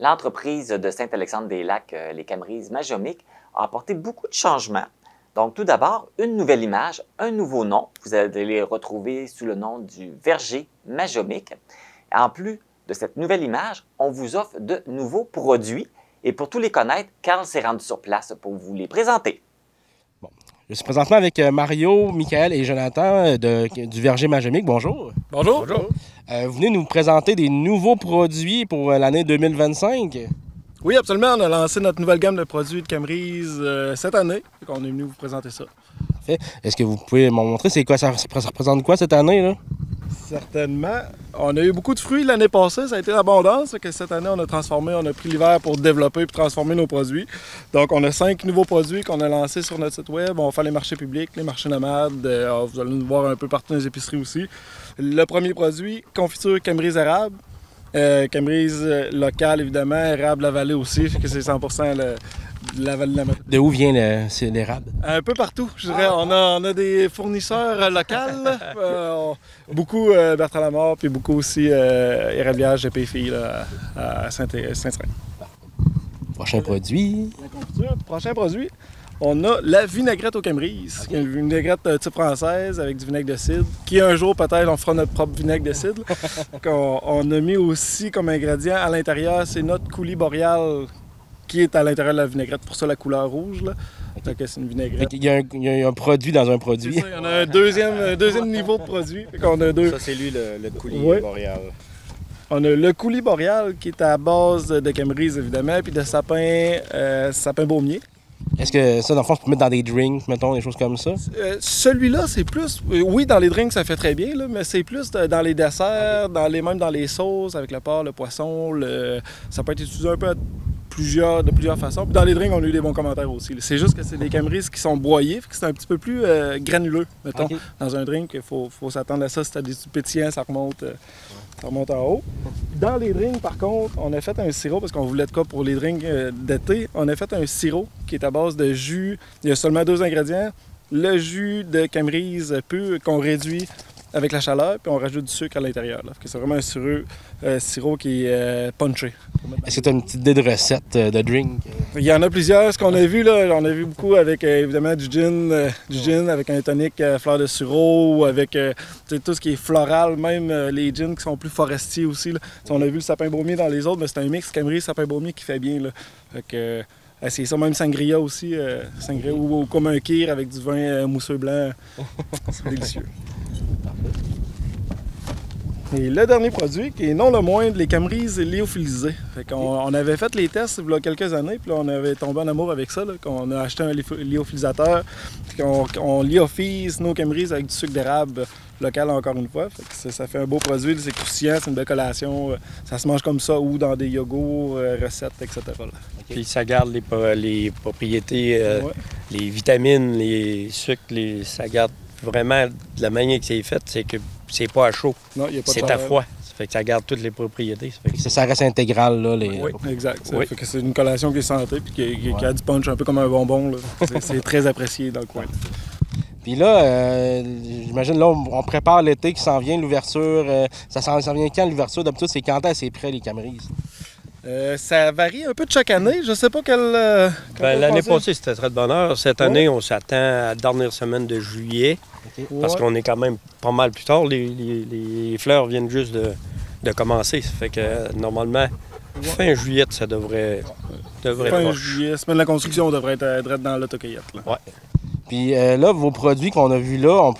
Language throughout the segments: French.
L'entreprise de Saint-Alexandre-des-Lacs, les Camerises Majomic, a apporté beaucoup de changements. Donc, tout d'abord, une nouvelle image, un nouveau nom. Vous allez les retrouver sous le nom du verger Majomic. En plus de cette nouvelle image, on vous offre de nouveaux produits. Et pour tous les connaître, Carl s'est rendu sur place pour vous les présenter. Bon. Je suis présentement avec Mario, Michael et Jonathan du verger Majomic. Bonjour. Bonjour. Bonjour. Vous venez nous présenter des nouveaux produits pour l'année 2025. Oui, absolument. On a lancé notre nouvelle gamme de produits de Camerises cette année. On est venu vous présenter ça. Parfait. Est-ce que vous pouvez me montrer c'est quoi, ça représente quoi cette année, là? Certainement. On a eu beaucoup de fruits l'année passée, ça a été l'abondance. Cette année, on a pris l'hiver pour développer et transformer nos produits. Donc, on a 5 nouveaux produits qu'on a lancés sur notre site web. On va faire les marchés publics, les marchés nomades. Vous allez nous voir un peu partout dans les épiceries aussi. Le premier produit, confiture Camerise érable. Camerise locale, évidemment. Érable la vallée aussi, fait que c'est 100% la vallée de la Mauricie. De où vient l'érable? Un peu partout, je dirais. On a des fournisseurs locaux. Beaucoup Bertrand Lamar, puis beaucoup aussi érabliage de PFI à Saint-Cyrin. Prochain produit. La confiture, prochain produit. On a la vinaigrette aux Camerises, une vinaigrette type française avec du vinaigre de cidre, qui un jour peut-être on fera notre propre vinaigre de cidre. on a mis aussi comme ingrédient à l'intérieur, c'est notre coulis boréal qui est à l'intérieur de la vinaigrette, pour ça la couleur rouge. Là. Donc c'est une vinaigrette. Il y a un produit dans un produit. Ça, il y en a un deuxième niveau de produit. On a deux. Ça c'est lui le coulis boréal. On a le coulis boréal qui est à base de Camerise évidemment, puis de sapin baumier. Est-ce que ça, dans le fond, je peux mettre dans des drinks, mettons, des choses comme ça? Celui-là, c'est plus... Oui, dans les drinks, ça fait très bien, là, mais c'est plus dans les desserts, même dans les sauces, avec le porc, le poisson. Ça peut être utilisé un peu de plusieurs façons. Puis dans les drinks, on a eu des bons commentaires aussi. C'est juste que c'est des Camerises qui sont broyées, fait que c'est un petit peu plus granuleux, mettons. Okay. Dans un drink, il faut s'attendre à ça. Si tu as des pétillants, ça remonte en haut. Dans les drinks, par contre, on a fait un sirop, parce qu'on voulait de quoi pour les drinks d'été. On a fait un sirop qui est à base de jus. Il y a seulement 2 ingrédients. Le jus de Camerise pur qu'on réduit avec la chaleur, puis on rajoute du sucre à l'intérieur. C'est vraiment un sirop qui est punché. Est-ce que tu as une petite idée de recette de drink? Il y en a plusieurs. Ce qu'on a vu, là, on a vu beaucoup avec évidemment du gin avec un tonic fleur de sureau, avec tout ce qui est floral, même les gins qui sont plus forestiers aussi. Là. On a vu le sapin baumier dans les autres, mais c'est un mix Camerise sapin baumier qui fait bien. Là. Fait que, c'est ça, même sangria aussi, sangria, ou comme un kir avec du vin mousseux blanc. C'est délicieux. Et le dernier produit, qui est non le moindre, les Camerises lyophilisées. On avait fait les tests il y a quelques années, puis là, on avait tombé en amour avec ça. On a acheté un lyophilisateur, puis on lyophilise nos Camerises avec du sucre d'érable local encore une fois. Ça fait un beau produit, c'est croustillant, c'est une belle collation. Ça se mange comme ça ou dans des yogourts, recettes, etc. Là. Puis ça garde les propriétés, les vitamines, les sucres, ça garde vraiment de la manière que c'est fait, c'est que c'est pas à chaud. Non, y a pas c'est à froid. Ça fait que ça garde toutes les propriétés. Ça reste intégral, là. Oui, exact. Ça fait que c'est une collation qui est santé et qui a du punch un peu comme un bonbon. C'est très apprécié dans le coin. Puis là, j'imagine, là, on prépare l'été qui s'en vient, l'ouverture. Ça s'en vient quand, l'ouverture? D'habitude, c'est quand c'est prêt, les Camerises? Ça varie un peu de chaque année. Je sais pas quelle... l'année passée, c'était très de bonheur. Cette année, on s'attend à la dernière semaine de juillet. Okay. Parce qu'on est quand même pas mal plus tard. Les fleurs viennent juste de commencer. Ça fait que normalement, fin juillet, ça devrait être fin juillet, semaine de la construction, on devrait être dans l'autocueillette. Ouais. Puis là, vos produits qu'on a vus là,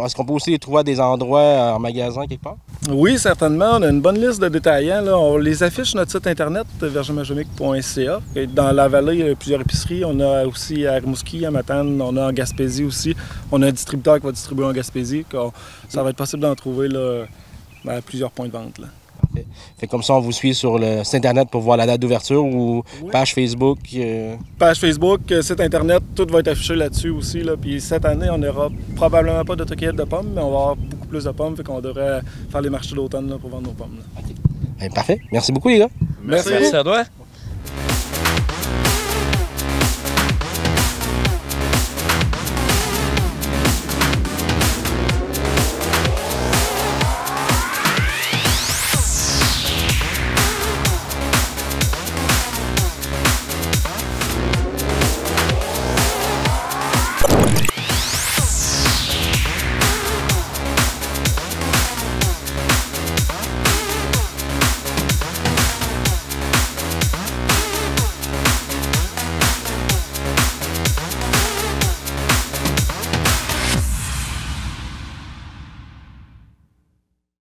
est-ce qu'on peut aussi les trouver à des endroits en magasin quelque part? Oui, certainement. On a une bonne liste de détaillants. Là. On les affiche sur notre site internet, vergermajomic.ca. Dans la vallée, il y a plusieurs épiceries. On a aussi à Rimouski, à Matane, on a en Gaspésie aussi. On a un distributeur qui va distribuer en Gaspésie. Ça va être possible d'en trouver là, à plusieurs points de vente. Là. Fait comme ça, on vous suit sur le site internet pour voir la date d'ouverture ou page Facebook. Page Facebook, site internet, tout va être affiché là-dessus aussi. Là. Puis cette année, on n'aura probablement pas d'autocueillette de pommes, mais on va avoir beaucoup plus de pommes, fait qu'on devrait faire les marchés d'automne pour vendre nos pommes. Okay. Bien, parfait. Merci beaucoup, les gars. Merci. Merci à toi.